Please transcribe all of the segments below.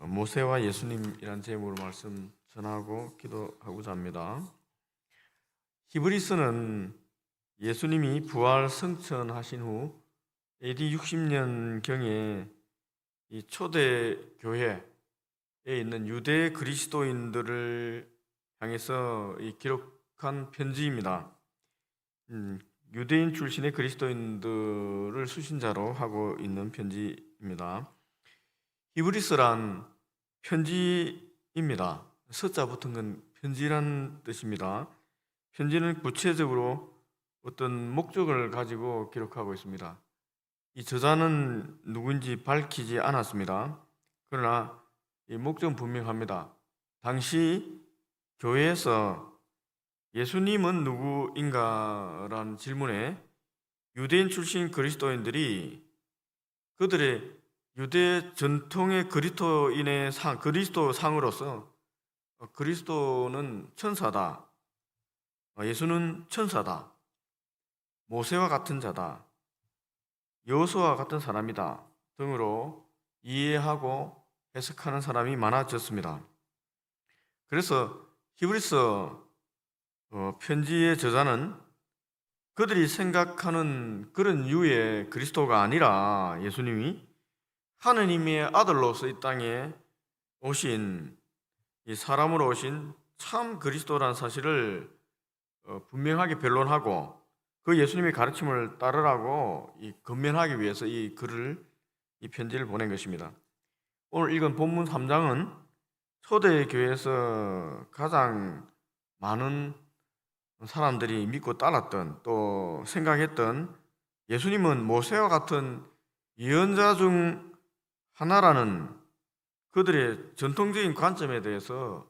모세와 예수님이란 제목으로 말씀 전하고 기도하고자 합니다. 히브리서는 예수님이 부활 승천하신 후 AD 60년경에 이 초대 교회에 있는 유대 그리스도인들을 향해서 기록한 편지입니다. 유대인 출신의 그리스도인들을 수신자로 하고 있는 편지입니다. 히브리서란 편지입니다. 서자 붙은 건 편지란 뜻입니다. 편지는 구체적으로 어떤 목적을 가지고 기록하고 있습니다. 이 저자는 누구인지 밝히지 않았습니다. 그러나 이 목적은 분명합니다. 당시 교회에서 예수님은 누구인가라는 질문에 유대인 출신 그리스도인들이 그들의 유대 전통의 그리스도인의 그리스도 상으로서 그리스도는 천사다, 예수는 천사다, 모세와 같은 자다, 여호수아와 같은 사람이다 등으로 이해하고 해석하는 사람이 많아졌습니다. 그래서 히브리서 편지의 저자는 그들이 생각하는 그런 유의 그리스도가 아니라 예수님이 하느님의 아들로서 이 땅에 오신, 이 사람으로 오신 참 그리스도라는 사실을 분명하게 변론하고 그 예수님의 가르침을 따르라고 건면하기 위해서 이 편지를 보낸 것입니다. 오늘 읽은 본문 3장은 초대 교회에서 가장 많은 사람들이 믿고 따랐던, 또 생각했던 예수님은 모세와 같은 예언자 중 하나라는 그들의 전통적인 관점에 대해서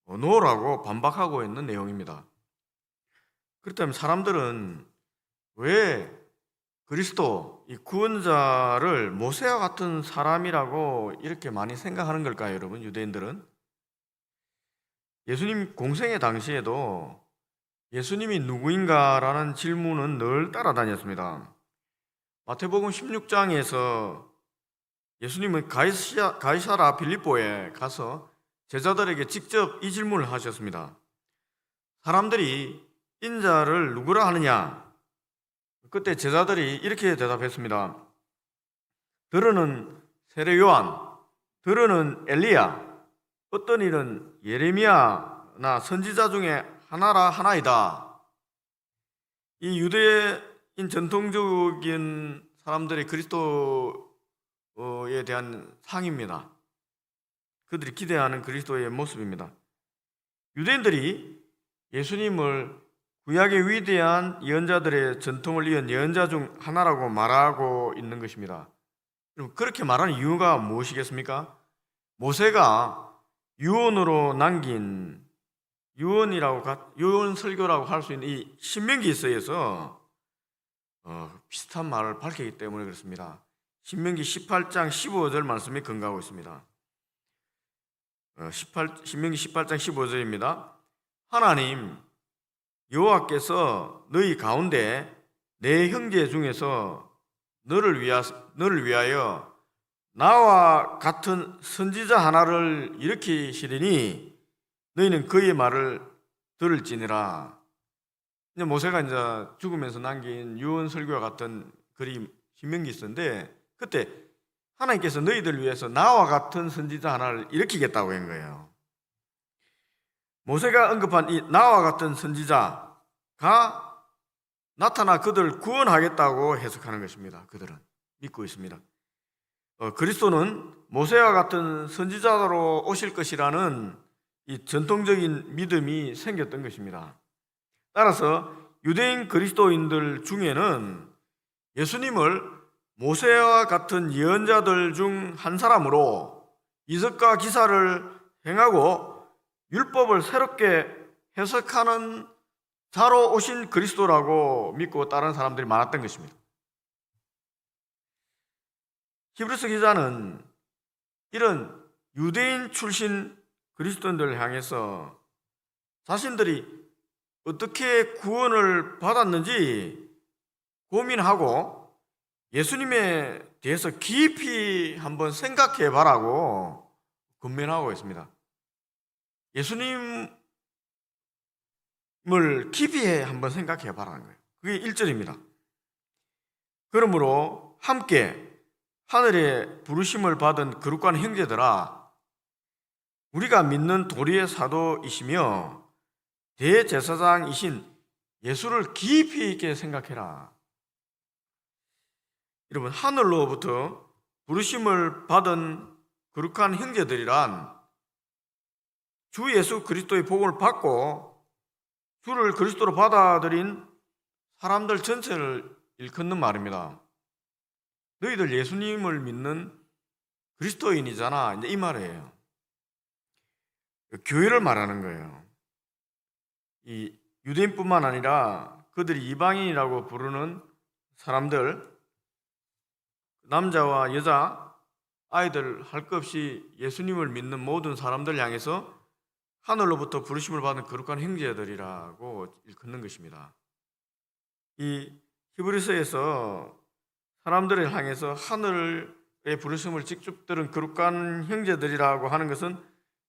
노라고 반박하고 있는 내용입니다. 그렇다면 사람들은 왜 그리스도, 이 구원자를 모세와 같은 사람이라고 이렇게 많이 생각하는 걸까요, 여러분? 유대인들은 예수님 공생의 당시에도 예수님이 누구인가라는 질문은 늘 따라다녔습니다. 마태복음 16장에서 예수님은 가이사라 빌립보에 가서 제자들에게 직접 이 질문을 하셨습니다. 사람들이 인자를 누구라 하느냐? 그때 제자들이 이렇게 대답했습니다. 들으는 세례 요한, 들으는 엘리야, 어떤 이는 예레미야나 선지자 중에 하나이다. 이 유대인 전통적인 사람들의 그리스도에 대한 상입니다. 그들이 기대하는 그리스도의 모습입니다. 유대인들이 예수님을 구약의 위대한 예언자들의 전통을 이은 예언자 중 하나라고 말하고 있는 것입니다. 그렇게 말하는 이유가 무엇이겠습니까? 모세가 유언으로 남긴 유언 설교라고 할 수 있는 이 신명기서에서 비슷한 말을 밝히기 때문에 그렇습니다. 신명기 18장 15절 말씀에 근거하고 있습니다. 신명기 18장 15절입니다. 하나님 여호와께서 너희 가운데 내 형제 중에서 너를 위하여 나와 같은 선지자 하나를 일으키시리니 너희는 그의 말을 들을지니라. 이제 모세가 이제 죽으면서 남긴 유언 설교와 같은 글이 신명기서인데 그때 하나님께서 너희들 위해서 나와 같은 선지자 하나를 일으키겠다고 한 거예요. 모세가 언급한 이 나와 같은 선지자가 나타나 그들을 구원하겠다고 해석하는 것입니다. 그들은 믿고 있습니다. 그리스도는 모세와 같은 선지자로 오실 것이라는 이 전통적인 믿음이 생겼던 것입니다. 따라서 유대인 그리스도인들 중에는 예수님을 모세와 같은 예언자들 중 한 사람으로 이적과 기사를 행하고 율법을 새롭게 해석하는 자로 오신 그리스도라고 믿고 따르는 사람들이 많았던 것입니다. 히브리서 기자는 이런 유대인 출신 그리스도인들을 향해서 자신들이 어떻게 구원을 받았는지 고민하고 예수님에 대해서 깊이 한번 생각해 봐라고 권면하고 있습니다. 예수님을 깊이 한번 생각해 봐라는 거예요. 그게 1절입니다. 그러므로 함께 하늘의 부르심을 받은 거룩한 형제들아, 우리가 믿는 도리의 사도이시며 대제사장이신 예수를 깊이 있게 생각해라. 여러분, 하늘로부터 부르심을 받은 거룩한 형제들이란 주 예수 그리스도의 복음을 받고 주를 그리스도로 받아들인 사람들 전체를 일컫는 말입니다. 너희들 예수님을 믿는 그리스도인이잖아, 이제 이 말이에요. 교회를 말하는 거예요. 이 유대인뿐만 아니라 그들이 이방인이라고 부르는 사람들, 남자와 여자, 아이들 할 것 없이 예수님을 믿는 모든 사람들 향해서 하늘로부터 부르심을 받은 거룩한 형제들이라고 일컫는 것입니다. 이 히브리서에서 사람들을 향해서 하늘의 부르심을 직접 들은 거룩한 형제들이라고 하는 것은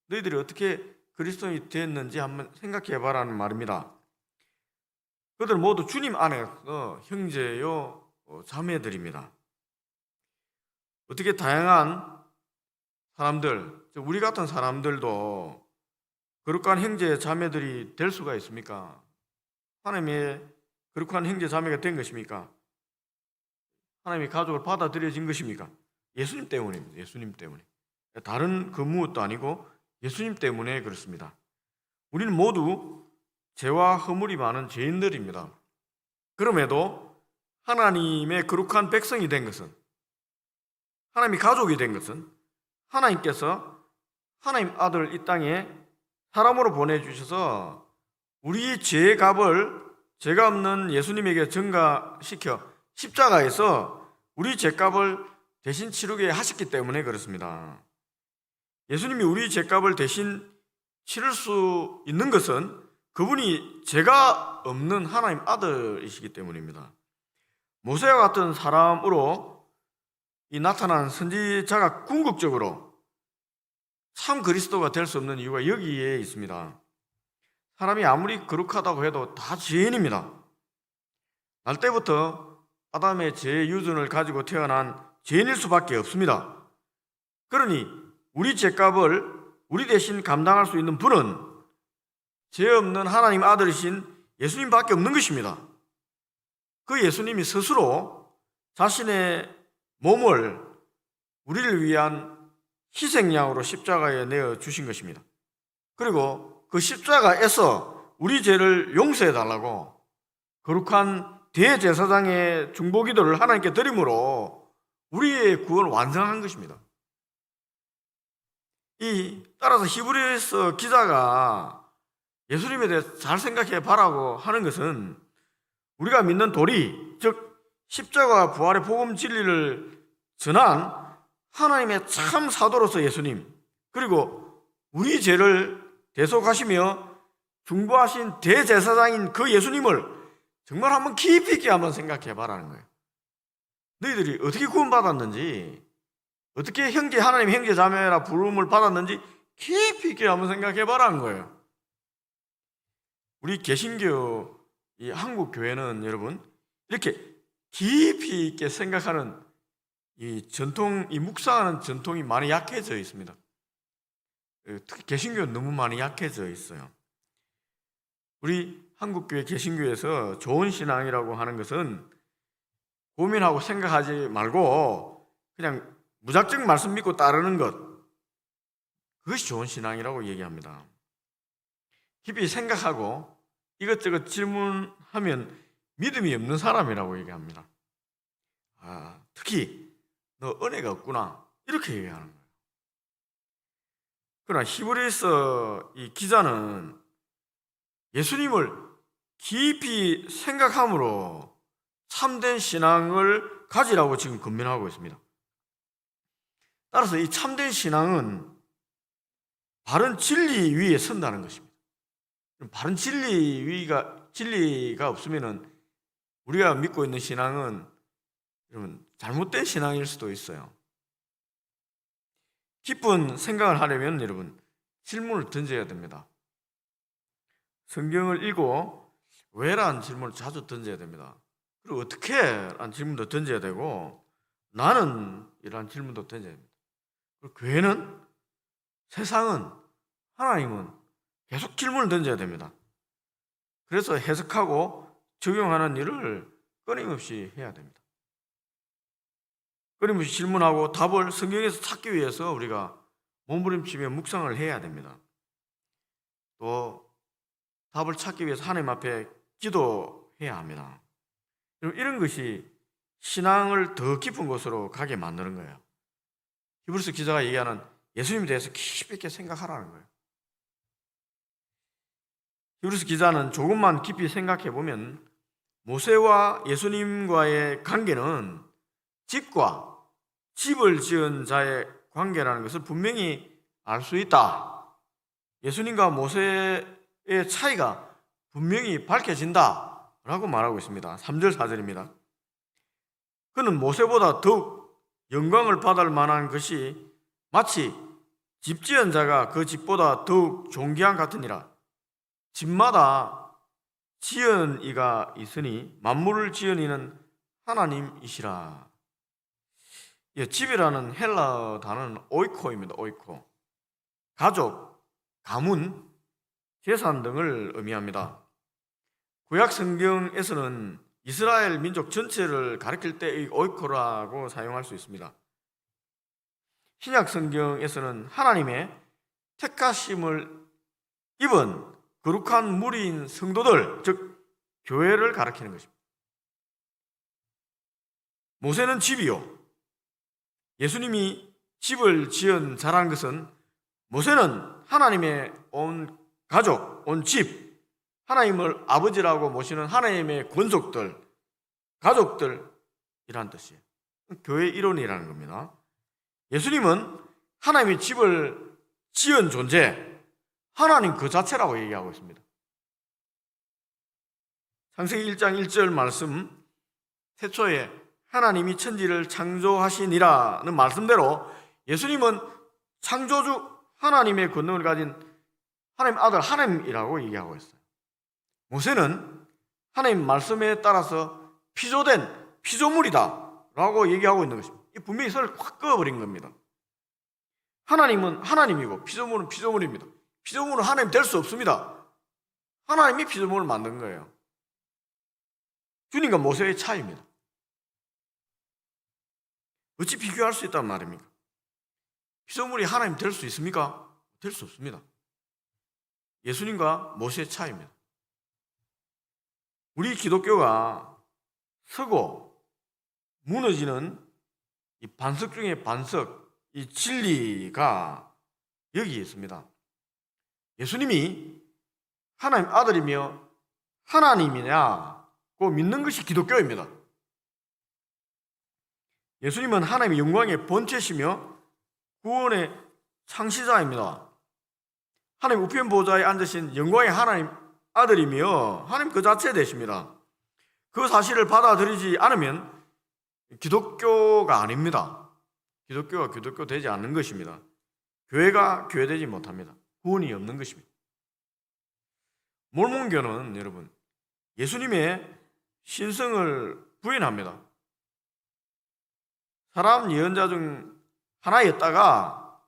너희들이 어떻게 그리스도인이 됐는지 한번 생각해 봐라는 말입니다. 그들 모두 주님 안에서 형제요 자매들입니다. 어떻게 다양한 사람들, 우리 같은 사람들도 거룩한 형제 자매들이 될 수가 있습니까? 하나님의 거룩한 형제 자매가 된 것입니까? 하나님의 가족을 받아들여진 것입니까? 예수님 때문입니다. 예수님 때문에. 다른 그 무엇도 아니고 예수님 때문에 그렇습니다. 우리는 모두 죄와 허물이 많은 죄인들입니다. 그럼에도 하나님의 거룩한 백성이 된 것은, 하나님의 가족이 된 것은 하나님께서 하나님 아들 이 땅에 사람으로 보내주셔서 우리 죄의 값을 죄가 없는 예수님에게 전가시켜 십자가에서 우리 죄값을 대신 치르게 하셨기 때문에 그렇습니다. 예수님이 우리 죄값을 대신 치를 수 있는 것은 그분이 죄가 없는 하나님 아들이시기 때문입니다. 모세와 같은 사람으로 이 나타난 선지자가 궁극적으로 참 그리스도가 될 수 없는 이유가 여기에 있습니다. 사람이 아무리 거룩하다고 해도 다 죄인입니다. 날 때부터 아담의 죄 유전을 가지고 태어난 죄인일 수밖에 없습니다. 그러니 우리 죄값을 우리 대신 감당할 수 있는 분은 죄 없는 하나님 아들이신 예수님밖에 없는 것입니다. 그 예수님이 스스로 자신의 몸을 우리를 위한 희생양으로 십자가에 내어 주신 것입니다. 그리고 그 십자가에서 우리 죄를 용서해 달라고 거룩한 대제사장의 중보기도를 하나님께 드림으로 우리의 구원을 완성한 것입니다. 따라서 히브리서 기자가 예수님에 대해서 잘 생각해 봐라고 하는 것은 우리가 믿는 도리, 즉 십자가 부활의 복음 진리를 전한 하나님의 참 사도로서 예수님, 그리고 우리 죄를 대속하시며 중보하신 대제사장인 그 예수님을 정말 한번 깊이 있게 한번 생각해 봐라는 거예요. 너희들이 어떻게 구원받았는지, 어떻게 하나님 형제 자매라 부름을 받았는지 깊이 있게 한번 생각해 봐라는 거예요. 우리 개신교 이 한국 교회는 여러분 이렇게 깊이 있게 생각하는 이 묵상하는 전통이 많이 약해져 있습니다. 특히 개신교는 너무 많이 약해져 있어요. 우리 한국교회 개신교에서 좋은 신앙이라고 하는 것은 고민하고 생각하지 말고 그냥 무작정 말씀 믿고 따르는 것, 그것이 좋은 신앙이라고 얘기합니다. 깊이 생각하고 이것저것 질문하면 믿음이 없는 사람이라고 얘기합니다. 특히 너 은혜가 없구나, 이렇게 얘기하는 거예요. 그러나 히브리서 이 기자는 예수님을 깊이 생각함으로 참된 신앙을 가지라고 지금 권면하고 있습니다. 따라서 이 참된 신앙은 바른 진리 위에 선다는 것입니다. 바른 진리가 없으면 우리가 믿고 있는 신앙은 여러분 잘못된 신앙일 수도 있어요. 깊은 생각을 하려면 여러분 질문을 던져야 됩니다. 성경을 읽고 왜라는 질문을 자주 던져야 됩니다. 그리고 어떻게? 라는 질문도 던져야 되고 나는? 이라는 질문도 던져야 됩니다. 그리고 교회는, 세상은, 하나님은 계속 질문을 던져야 됩니다. 그래서 해석하고 적용하는 일을 끊임없이 해야 됩니다. 끊임없이 질문하고 답을 성경에서 찾기 위해서 우리가 몸부림치며 묵상을 해야 됩니다. 또 답을 찾기 위해서 하나님 앞에 기도해야 합니다. 이런 것이 신앙을 더 깊은 곳으로 가게 만드는 거예요. 히브리서 기자가 얘기하는 예수님에 대해서 깊이 있게 생각하라는 거예요. 히브리서 기자는 조금만 깊이 생각해 보면 모세와 예수님과의 관계는 집과 집을 지은 자의 관계라는 것을 분명히 알 수 있다. 예수님과 모세의 차이가 분명히 밝혀진다 라고 말하고 있습니다. 3절 4절입니다. 그는 모세보다 더욱 영광을 받을 만한 것이 마치 집 지은 자가 그 집보다 더욱 존귀한 같으니라. 집마다 지은 이가 있으니 만물을 지은 이는 하나님이시라. 집이라는 헬라어 단어는 오이코입니다. 오이코. 가족, 가문, 재산 등을 의미합니다. 구약 성경에서는 이스라엘 민족 전체를 가리킬 때 이 오이코라고 사용할 수 있습니다. 신약 성경에서는 하나님의 택하심을 입은 거룩한 무리인 성도들, 즉 교회를 가리키는 것입니다. 모세는 집이요, 예수님이 집을 지은 자라는 것은 모세는 하나님의 온 가족, 온 집, 하나님을 아버지라고 모시는 하나님의 권속들, 가족들이란 뜻이에요. 교회 일원이라는 겁니다. 예수님은 하나님의 집을 지은 존재, 하나님 그 자체라고 얘기하고 있습니다. 창세기 1장 1절 말씀, 태초에 하나님이 천지를 창조하시니라는 말씀대로 예수님은 창조주 하나님의 권능을 가진 하나님 아들 하나님이라고 얘기하고 있어요. 모세는 하나님 말씀에 따라서 피조된 피조물이다 라고 얘기하고 있는 것입니다. 분명히 선을 확 그어버린 겁니다. 하나님은 하나님이고 피조물은 피조물입니다. 피조물은 하나님 될 수 없습니다. 하나님이 피조물을 만든 거예요. 주님과 모세의 차이입니다. 어찌 비교할 수 있단 말입니까? 피조물이 하나님 될 수 있습니까? 될 수 없습니다. 예수님과 모세의 차이입니다. 우리 기독교가 서고 무너지는 이 반석 중에 반석, 이 진리가 여기에 있습니다. 예수님이 하나님 아들이며 하나님이냐고 믿는 것이 기독교입니다. 예수님은 하나님의 영광의 본체시며 구원의 창시자입니다. 하나님 우편 보좌에 앉으신 영광의 하나님 아들이며 하나님 그 자체 되십니다. 그 사실을 받아들이지 않으면 기독교가 아닙니다. 기독교가 기독교 되지 않는 것입니다. 교회가 교회되지 못합니다. 구원이 없는 것입니다. 몰몬교는 여러분 예수님의 신성을 부인합니다. 사람 예언자 중 하나였다가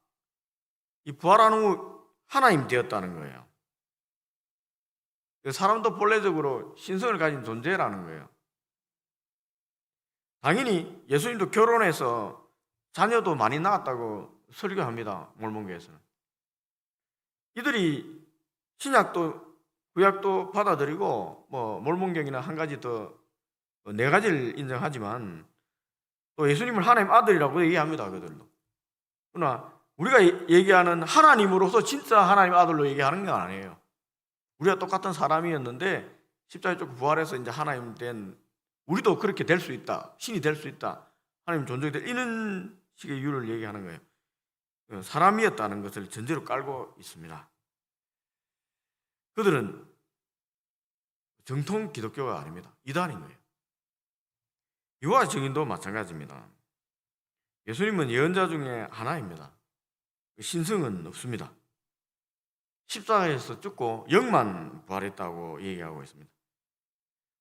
이 부활한 후 하나님 되었다는 거예요. 사람도 본래적으로 신성을 가진 존재라는 거예요. 당연히 예수님도 결혼해서 자녀도 많이 낳았다고 설교합니다. 몰몬교에서는. 이들이 신약도 구약도 받아들이고 몰몬교는 한 가지 더 네 가지를 인정하지만 또 예수님을 하나님 아들이라고 얘기합니다. 그들도. 그러나 우리가 얘기하는 하나님으로서 진짜 하나님 아들로 얘기하는 건 아니에요. 우리가 똑같은 사람이었는데 십자가에 쫓고 부활해서 이제 하나님 된, 우리도 그렇게 될 수 있다, 신이 될 수 있다, 하나님 존중이 될, 이런 식의 이유를 얘기하는 거예요. 사람이었다는 것을 전제로 깔고 있습니다. 그들은 정통 기독교가 아닙니다. 이단인 거예요. 여호와 증인도 마찬가지입니다. 예수님은 예언자 중에 하나입니다. 신성은 없습니다. 십자가에서 죽고 영만 부활했다고 얘기하고 있습니다.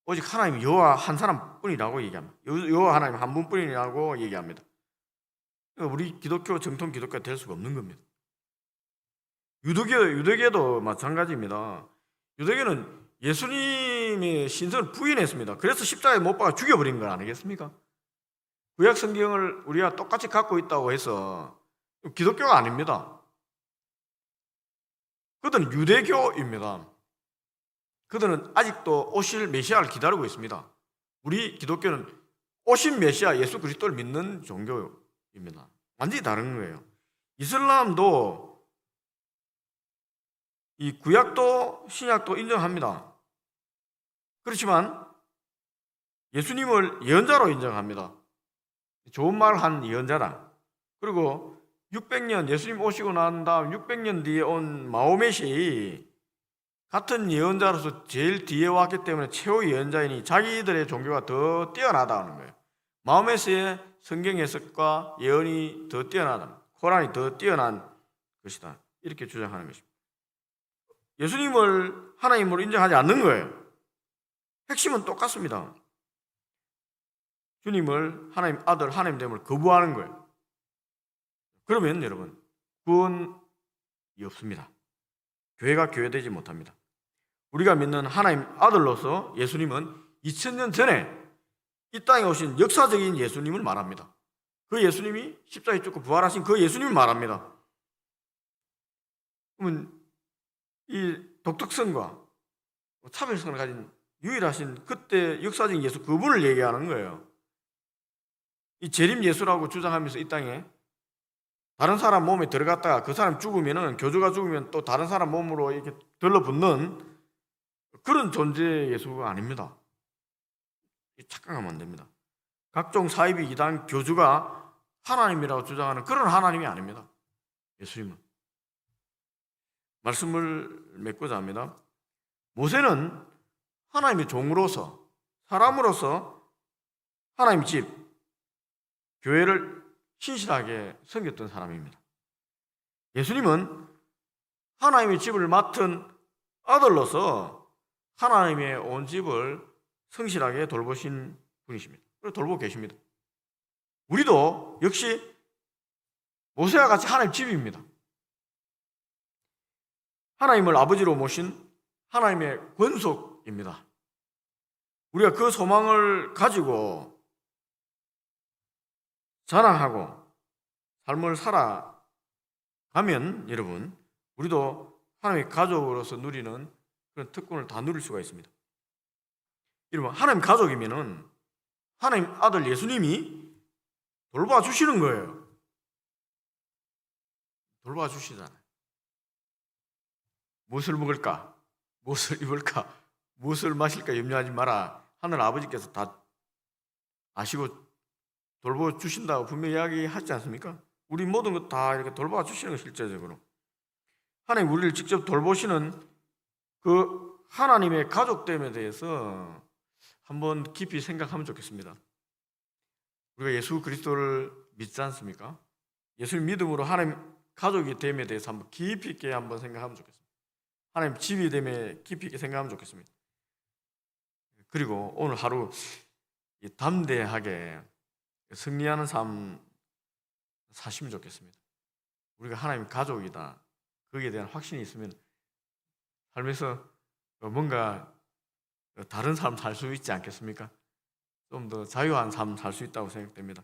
오직 하나님 여호와 한 사람뿐이라고 얘기합니다. 여호와 하나님 한 분뿐이라고 얘기합니다. 그러니까 우리 기독교 정통 기독교가 될 수가 없는 겁니다. 유대교도 마찬가지입니다. 유대교는 예수님의 신성을 부인했습니다. 그래서 십자가에 못 박아 죽여버린 건 아니겠습니까? 구약 성경을 우리가 똑같이 갖고 있다고 해서 기독교가 아닙니다. 그들은 유대교입니다. 그들은 아직도 오실 메시아를 기다리고 있습니다. 우리 기독교는 오신 메시아 예수 그리스도를 믿는 종교입니다. 완전히 다른 거예요. 이슬람도 이 구약도 신약도 인정합니다. 그렇지만 예수님을 예언자로 인정합니다. 좋은 말 한 예언자다. 그리고 600년 예수님 오시고 난 다음 600년 뒤에 온 마호멧이 같은 예언자로서 제일 뒤에 왔기 때문에 최후 예언자이니 자기들의 종교가 더 뛰어나다는 거예요. 마호멧의 성경 해석과 예언이 더 뛰어나다. 코란이 더 뛰어난 것이다. 이렇게 주장하는 것입니다. 예수님을 하나님으로 인정하지 않는 거예요. 핵심은 똑같습니다. 주님을 하나님 아들, 하나님됨을 거부하는 거예요. 그러면 여러분 구원이 없습니다. 교회가 교회되지 못합니다. 우리가 믿는 하나님 아들로서 예수님은 2000년 전에 이 땅에 오신 역사적인 예수님을 말합니다. 그 예수님이 십자가에 죽고 부활하신 그 예수님을 말합니다. 그러면 이 독특성과 차별성을 가진 유일하신 그때 역사적인 예수 그분을 얘기하는 거예요. 이 재림 예수라고 주장하면서 이 땅에 다른 사람 몸에 들어갔다가 그 사람 죽으면은 교주가 죽으면 또 다른 사람 몸으로 이렇게 들러붙는 그런 존재 예수가 아닙니다. 착각하면 안 됩니다. 각종 사이비 이단 교주가 하나님이라고 주장하는 그런 하나님이 아닙니다. 예수님은. 말씀을 맺고자 합니다. 모세는 하나님의 종으로서 사람으로서 하나님 집 교회를 신실하게 섬겼던 사람입니다. 예수님은 하나님의 집을 맡은 아들로서 하나님의 온 집을 성실하게 돌보신 분이십니다. 그리고 돌보고 계십니다. 우리도 역시 모세와 같이 하나님 집입니다. 하나님을 아버지로 모신 하나님의 권속입니다. 우리가 그 소망을 가지고 자랑하고 삶을 살아가면 여러분 우리도 하나님의 가족으로서 누리는 그런 특권을 다 누릴 수가 있습니다. 여러분 하나님 가족이면은 하나님 아들 예수님이 돌봐주시는 거예요. 돌봐주시잖아요. 무엇을 먹을까? 무엇을 입을까? 무엇을 마실까 염려하지 마라. 하늘 아버지께서 다 아시고 돌봐주신다고 분명히 이야기하지 않습니까? 우리 모든 것 다 이렇게 돌봐주시는 거 실제적으로. 하나님 우리를 직접 돌보시는 그 하나님의 가족됨에 대해서 한번 깊이 생각하면 좋겠습니다. 우리가 예수 그리스도를 믿지 않습니까? 예수를 믿음으로 하나님 가족이 됨에 대해서 한번 깊이 있게 한번 생각하면 좋겠습니다. 하나님 집이 됨에 깊이 있게 생각하면 좋겠습니다. 그리고 오늘 하루 담대하게 승리하는 삶 사시면 좋겠습니다. 우리가 하나님 가족이다. 거기에 대한 확신이 있으면 삶에서 뭔가 다른 삶 살 수 있지 않겠습니까? 좀 더 자유한 삶 살 수 있다고 생각됩니다.